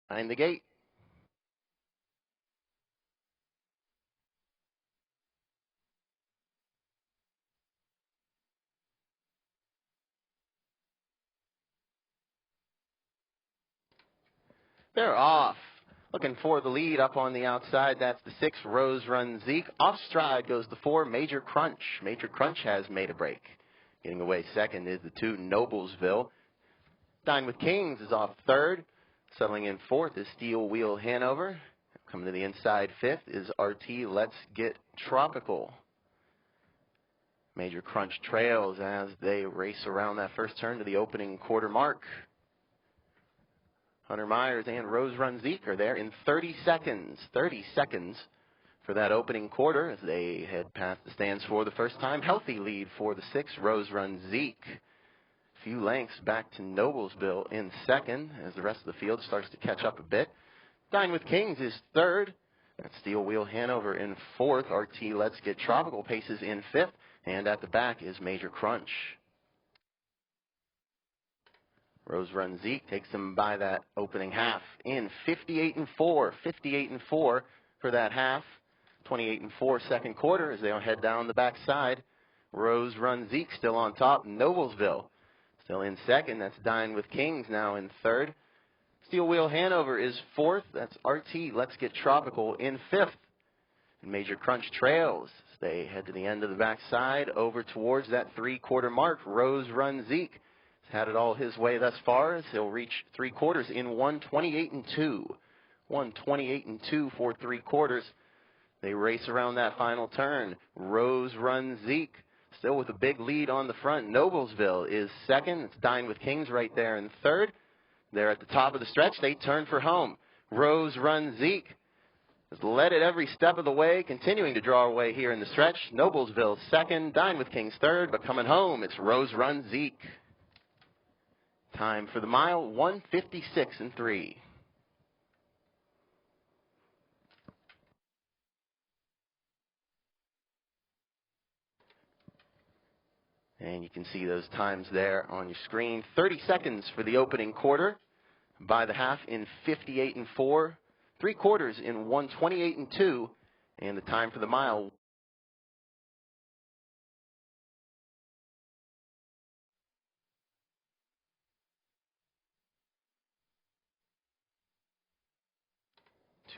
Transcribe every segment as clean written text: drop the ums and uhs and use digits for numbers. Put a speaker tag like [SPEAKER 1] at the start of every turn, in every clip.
[SPEAKER 1] behind the gate. They're off. Looking for the lead up on the outside. That's the 6, Rose Run Zeke. Off stride goes the 4, Major Crunch. Major Crunch has made a break. Getting away second is the 2, Noblesville. Dine with Kings is off third. Settling in fourth is Steel Wheel Hanover. Coming to the inside fifth is RT Let's Get Tropical. Major Crunch trails as they race around that first turn to the opening quarter mark. Hunter Myers and Rose Run Zeke are there in 30 seconds. 30 seconds for that opening quarter as they head past the stands for the first time. Healthy lead for the 6, Rose Run Zeke. Few lengths back to Noblesville in second as the rest of the field starts to catch up a bit. Dine with Kings is third. That's Steel Wheel Hanover in fourth. RT Let's Get Tropical paces in fifth. And at the back is Major Crunch. Rose Run Zeke takes them by that opening half in 58-4. 58-4 for that half. 28-4 second quarter as they head down the backside. Rose Run Zeke still on top. Noblesville still in second. That's Dine with Kings now in third. Steel Wheel Hanover is fourth. That's RT Let's Get Tropical in fifth. And Major Crunch trails. They head to the end of the backside over towards that three-quarter mark. Rose Run Zeke has had it all his way thus far as he'll reach three quarters in 1:28-2. 1:28-2 for three quarters. They race around that final turn. Rose Run Zeke still with a big lead on the front. Noblesville is second. It's Dine with Kings right there in third. They're at the top of the stretch. They turn for home. Rose Run Zeke has led it every step of the way, continuing to draw away here in the stretch. Noblesville second. Dine with Kings third. But coming home, it's Rose Run Zeke. Time for the mile, 1:56-3. And you can see those times there on your screen. 30 seconds for the opening quarter. By the half in 58-4. Three quarters in 1:28-2. And the time for the mile.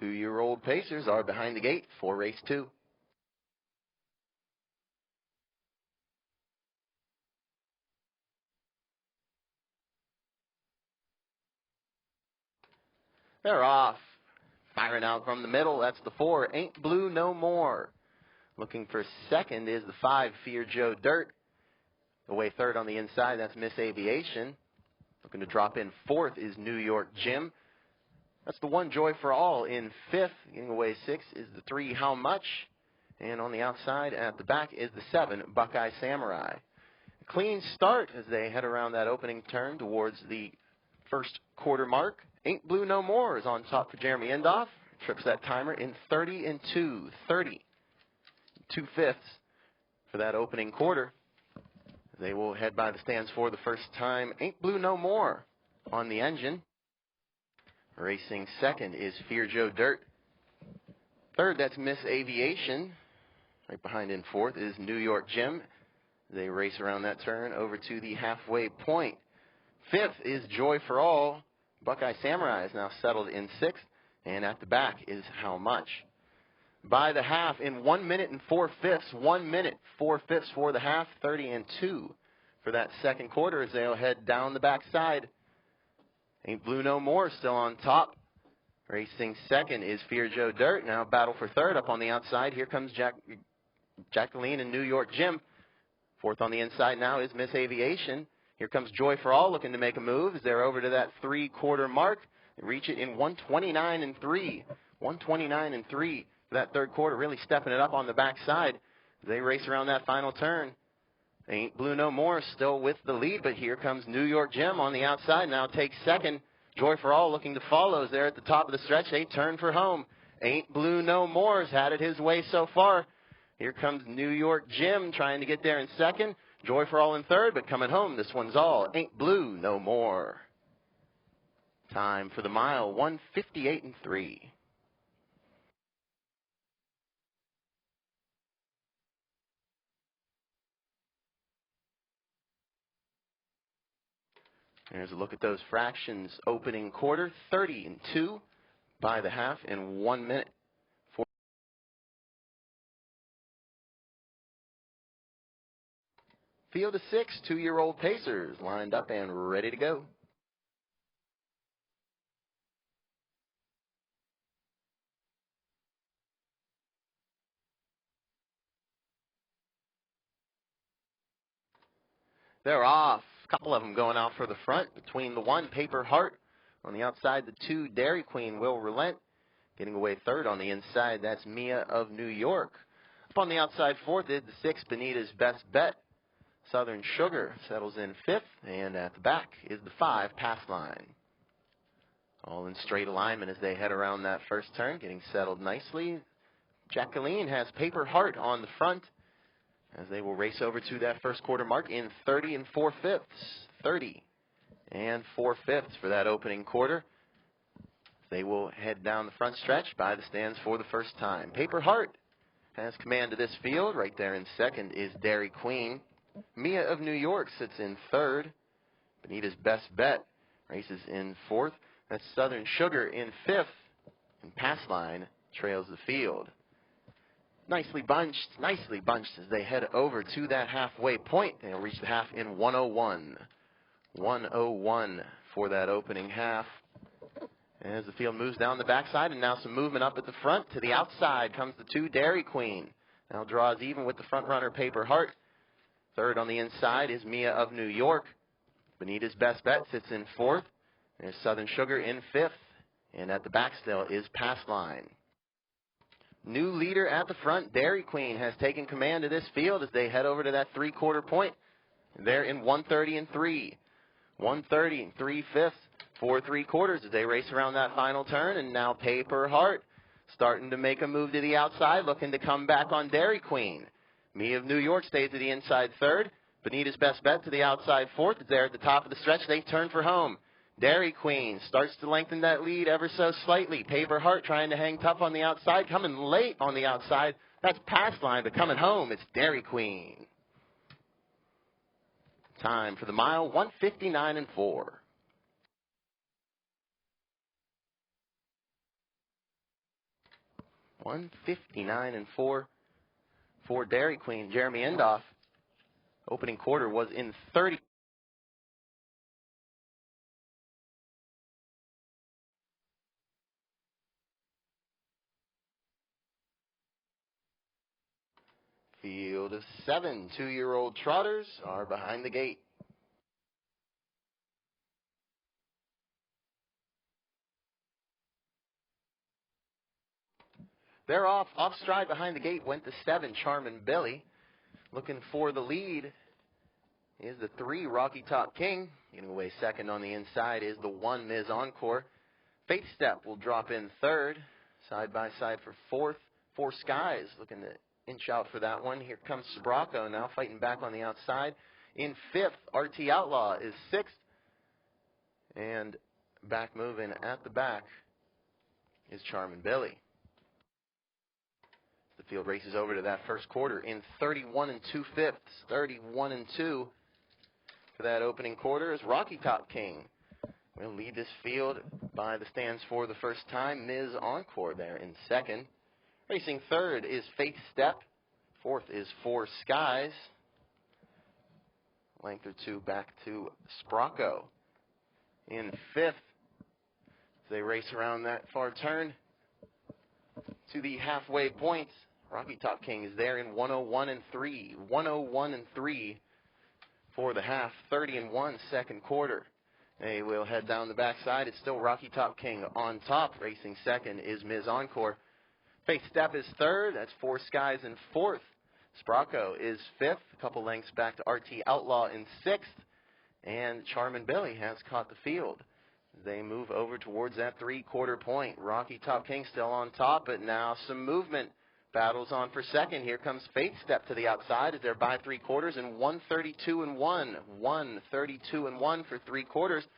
[SPEAKER 1] Two-year-old pacers are behind the gate for race 2. They're off. Firing out from the middle. That's the 4. Ain't Blue No More. Looking for second is the 5. Fear Joe Dirt. Away third on the inside. That's Miss Aviation. Looking to drop in fourth is New York Jim. That's the 1 Joy for All in fifth. Getting away 6 is the 3 How Much. And on the outside at the back is the 7 Buckeye Samurai. A clean start as they head around that opening turn towards the first quarter mark. Ain't Blue No More is on top for Jeremy Endoff. Trips that timer in 30-2. 30 2/5 for that opening quarter. They will head by the stands for the first time. Ain't Blue No More on the engine. Racing second is Fear Joe Dirt. Third, that's Miss Aviation. Right behind in fourth is New York Jim. They race around that turn over to the halfway point. Fifth is Joy for All. Buckeye Samurai is now settled in sixth. And at the back is How Much. By the half in 1 minute and 4/5. 1 minute, 4/5 for the half. 30-2 for that second quarter as they'll head down the backside. Ain't Blue No More still on top. Racing second is Fear Joe Dirt. Now battle for third up on the outside. Here comes Jacqueline and New York Jim. Fourth on the inside now is Miss Aviation. Here comes Joy for All looking to make a move as they're over to that three-quarter mark. They reach it in 1:29-3. 1:29-3 for that third quarter, really stepping it up on the backside. They race around that final turn. Ain't Blue No More still with the lead, but here comes New York Jim on the outside. Now takes second. Joy for All looking to follow as they're at the top of the stretch. They turn for home. Ain't Blue No More has had it his way so far. Here comes New York Jim trying to get there in second. Joy for All in third, but coming home, this one's all Ain't Blue No More. Time for the mile, 1:58 and 3. There's a look at those fractions. Opening quarter, 30 and 2 by the half in 1 minute. Field of 6 two-year-old pacers lined up and ready to go. They're off. A couple of them going out for the front. Between the 1, Paper Heart. On the outside, the 2, Dairy Queen will relent. Getting away third on the inside, that's Mia of New York. Up on the outside fourth is the 6, Benita's Best Bet. Southern Sugar settles in 5th, and at the back is the 5, Pass Line. All in straight alignment as they head around that first turn, getting settled nicely. Jacqueline has Paper Heart on the front as they will race over to that first quarter mark in 30 and 4/5. 30 and 4/5 for that opening quarter. They will head down the front stretch by the stands for the first time. Paper Heart has command of this field. Right there in second is Dairy Queen. Mia of New York sits in third. Benita's Best Bet races in fourth. That's Southern Sugar in fifth. And Pass Line trails the field. Nicely bunched as they head over to that halfway point. They'll reach the half in 1:01. 1:01 for that opening half. As the field moves down the backside, and now some movement up at the front. To the outside comes the 2, Dairy Queen. Now draws even with the front runner, Paper Heart. Third on the inside is Mia of New York. Benita's Best Bet sits in fourth. There's Southern Sugar in fifth. And at the back still is Pass Line. New leader at the front, Dairy Queen, has taken command of this field as they head over to that three-quarter point. They're in 1:30 and 3. 1:30 and 3/5 for three-quarters as they race around that final turn. And now Paper Heart starting to make a move to the outside, looking to come back on Dairy Queen. Mia of New York stays to the inside third. Benita's Best Bet to the outside fourth. There at the top of the stretch, they turn for home. Dairy Queen starts to lengthen that lead ever so slightly. Paper Heart trying to hang tough on the outside, coming late on the outside. That's Pass Line, but coming home, it's Dairy Queen. Time for the mile, 1:59 and 4. $1:59 and 4 for Dairy Queen. Jeremy Endoff. Opening quarter was in 30. Field of 7 two-year-old trotters are behind the gate. They're off stride behind the gate, went the 7, Charmin Billy. Looking for the lead is the 3, Rocky Top King. Getting away second on the inside is the 1, Ms. Encore. Faith Step will drop in third. Side by side for fourth. 4 Skies looking to inch out for that one. Here comes Sabraco now fighting back on the outside. In fifth, RT Outlaw is sixth. And back moving at the back is Charmin Billy. The field races over to that first quarter in 31 and 2/5. 31 and 2 for that opening quarter is Rocky Top King. We'll lead this field by the stands for the first time. Ms. Encore there in second. Racing third is Faith Step. Fourth is 4 Skies. Length or two back to Spraco. In fifth, they race around that far turn to the halfway point. Rocky Top King is there in 1:01 and 3. 1:01 and 3 for the half. 30 and 1 second quarter. They will head down the backside. It's still Rocky Top King on top. Racing second is Ms. Encore. Faith Step is third. That's 4 Skies in fourth. Spraco is fifth. A couple lengths back to RT Outlaw in sixth. And Charmin Billy has caught the field. They move over towards that three-quarter point. Rocky Top King still on top, but now some movement. Battles on for second. Here comes Faith Step to the outside as they're by three-quarters in 1:32 and 1. 1:32 and 1 for three-quarters.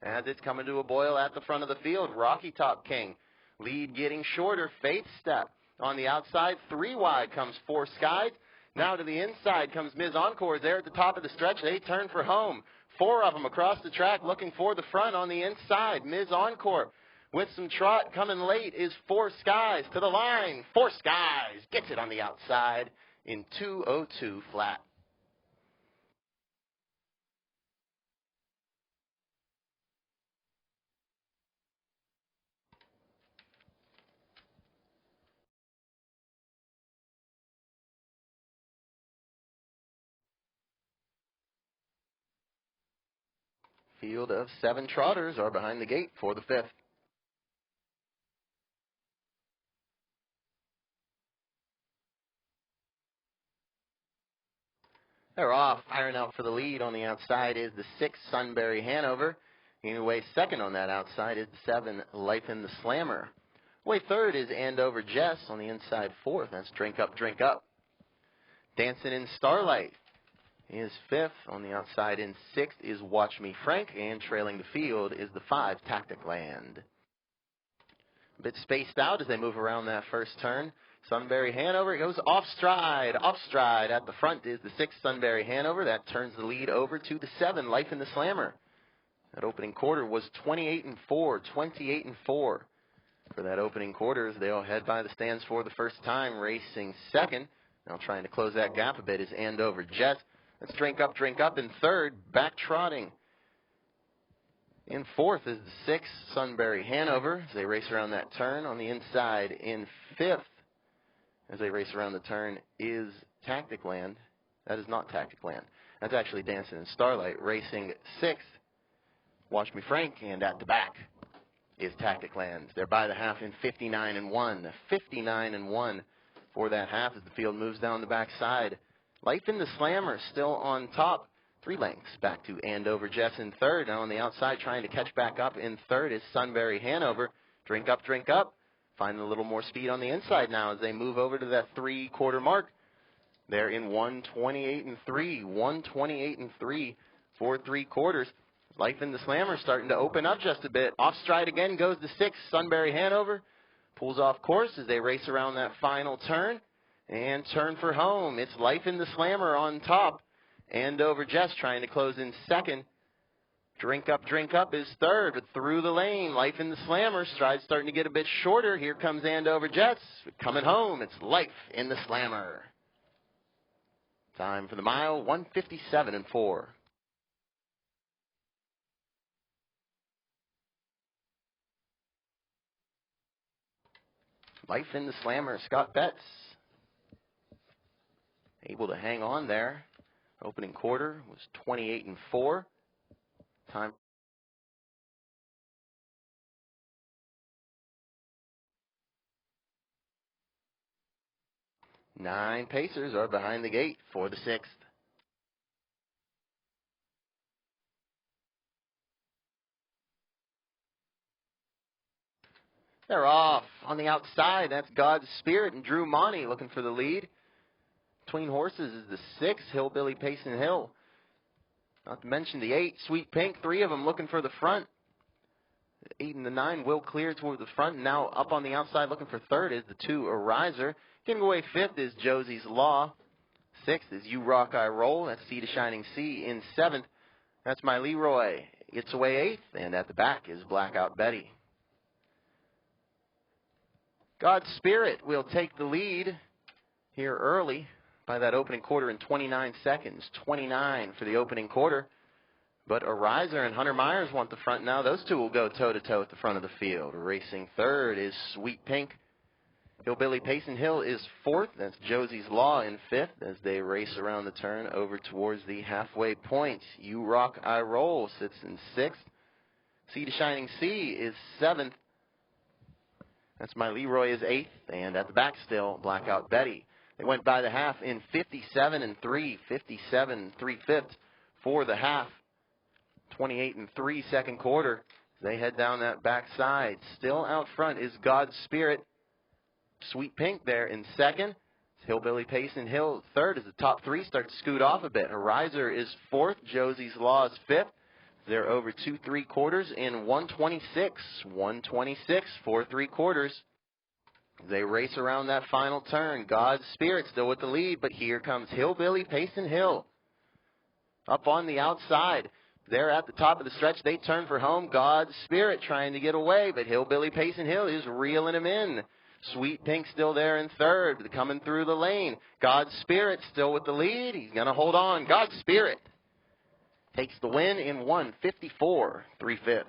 [SPEAKER 1] as it's coming to a boil at the front of the field. Rocky Top King, lead getting shorter. Faith Step on the outside. 3 wide comes Four Skies. Now to the inside comes Ms. Encore there at the top of the stretch. They turn for home. 4 of them across the track looking for the front on the inside. Ms. Encore with some trot coming late is Four Skies to the line. Four Skies gets it on the outside in 2:02 flat. Field of 7 trotters are behind the gate for the 5th. They're off. Firing out for the lead on the outside is the 6, Sunbury Hanover. Anyway, second on that outside is the 7, Life in the Slammer. Away third is Andover Jess on the inside 4th. That's Drink Up, Drink Up. Dancing in Starlight is 5th. On the outside in 6th is Watch Me Frank. And trailing the field is the 5, Tactic Land. A bit spaced out as they move around that first turn. Sunbury Hanover goes off stride. Off stride at the front is the 6, Sunbury Hanover. That turns the lead over to the 7, Life in the Slammer. That opening quarter was 28-4, 28-4. For that opening quarter, as they'll head by the stands for the first time, racing second. Now trying to close that gap a bit is Andover Jet. Let's Drink Up in third, back trotting. In 4th is the 6, Sunbury Hanover, as they race around that turn. On the inside in 5th, as they race around the turn, is Tactic Land. That is not Tactic Land. That's actually Dancing in Starlight. Racing 6th, Watch Me Frank, and at the back is Tactic Land. They're by the half in 59-1. 59-1 for that half as the field moves down the backside. Life in the Slammer still on top. 3 lengths back to Andover Jess in third. Now on the outside trying to catch back up in third is Sunbury Hanover. Drink Up, Drink Up. Finding a little more speed on the inside now as they move over to that 3/4 mark. They're in 1:28-3. 1:28-3 for 3/4. Life in the Slammer starting to open up just a bit. Off stride again goes the 6, Sunbury Hanover. Pulls off course as they race around that final turn and turn for home. It's Life in the Slammer on top. Andover Jess trying to close in second. Drink Up is third, but through the lane. Life in the Slammer. Stride starting to get a bit shorter. Here comes Andover Jess. Coming home, it's Life in the Slammer. Time for the mile, 1:57-4. Life in the Slammer, Scott Betts. Able to hang on there. Opening quarter was 28-4. Time. Nine pacers are behind the gate for the 6th. They're off. On the outside, that's God's Spirit and Drew Monty looking for the lead. Between horses is the 6, Hillbilly Payson Hill. Not to mention the 8, Sweet Pink. 3 of them looking for the front. The 8 and the 9 will clear toward the front. Now up on the outside looking for third is the 2, Ariser. Getting away 5th is Josie's Law. 6th is You Rock, I Roll. That's Sea to Shining Sea. In 7th, that's My Leroy. Gets away 8th. And at the back is Blackout Betty. God's Spirit will take the lead here early by that opening quarter in 29 seconds. 29 for the opening quarter. But Ariser and Hunter Myers want the front now. Those two will go toe-to-toe at the front of the field. Racing third is Sweet Pink. Hillbilly Payson Hill is 4th. That's Josie's Law in 5th as they race around the turn over towards the halfway point. You Rock, I Roll sits in 6th. Sea to Shining Sea is 7th. That's My Leroy is 8th. And at the back still, Blackout Betty. They went by the half in 57-3. 57-3/5 for the half. 28-3 second quarter. They head down that backside. Still out front is God's Spirit. Sweet Pink there in second. Hillbilly Payson Hill third as the top 3 start to scoot off a bit. Ariser is 4th. Josie's Law is 5th. They're over 2 3/4 in 126. 126 4 3/4. They race around that final turn. God's Spirit still with the lead, but here comes Hillbilly Payson Hill. Up on the outside. They're at the top of the stretch. They turn for home. God's Spirit trying to get away, but Hillbilly Payson Hill is reeling him in. Sweet Pink still there in third, coming through the lane. God's Spirit still with the lead. He's going to hold on. God's Spirit takes the win in 1:54 3/5.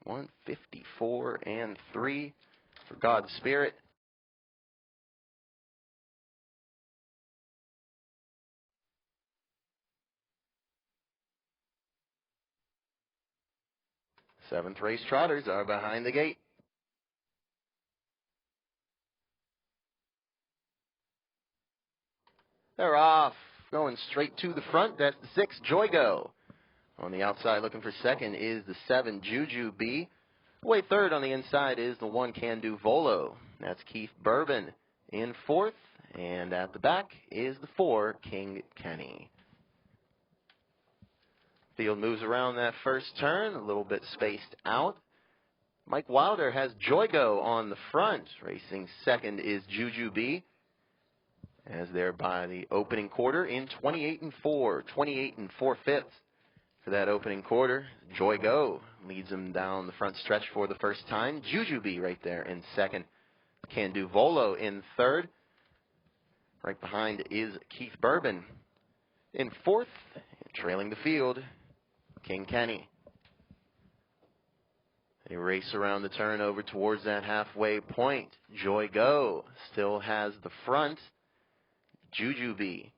[SPEAKER 1] 1:54 and 3 for God's Spirit. Seventh race trotters are behind the gate. They're off, going straight to the front. That's the 6, Joy Go. On the outside, looking for second, is the 7, Juju B. Away third on the inside is the 1, Can Do Volo. That's Keith Bourbon in fourth. And at the back is the 4, King Kenny. Field moves around that first turn, a little bit spaced out. Mike Wilder has Joy Go on the front. Racing second is Juju B. As they're by the opening quarter in 28 and 4, 28 and 4/5 for that opening quarter. Joy Go leads them down the front stretch for the first time. Juju B right there in second. Can Do Volo in third. Right behind is Keith Bourbon in fourth, trailing the field, King Kenny. They race around the turn over towards that halfway point. Joy Go still has the front. Juju B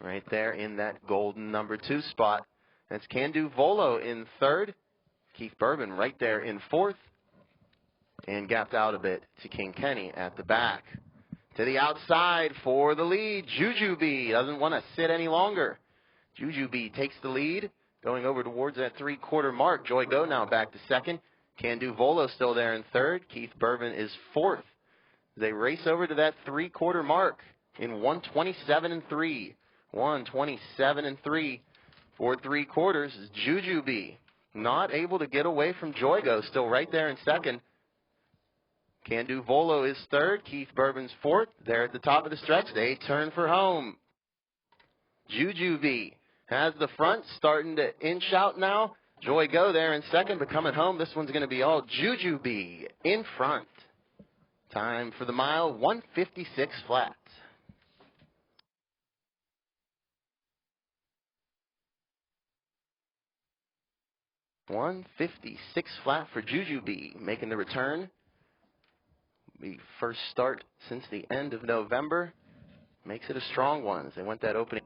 [SPEAKER 1] right there in that golden number 2 spot. That's Can Do Volo in third. Keith Bourbon right there in fourth. And gapped out a bit to King Kenny at the back. To the outside for the lead. Juju B doesn't want to sit any longer. Juju B takes the lead, going over towards that 3/4 mark. Joy Go now back to second. Can Do Volo still there in third. Keith Bourbon is fourth. They race over to that 3/4 mark in 1:27 and 3. 1:27 and 3 for 3/4 is Juju B. Not able to get away from Joy Go, still right there in second. Can Do Volo is third. Keith Bourbon's fourth. They're at the top of the stretch. They turn for home. Juju B has the front, starting to inch out now. Joy Go there in second, but coming home, this one's going to be all Juju B in front. Time for the mile, 1:56 flat. 1:56 flat for Juju B, making the return. The first start since the end of November. Makes it a strong one as they went that opening.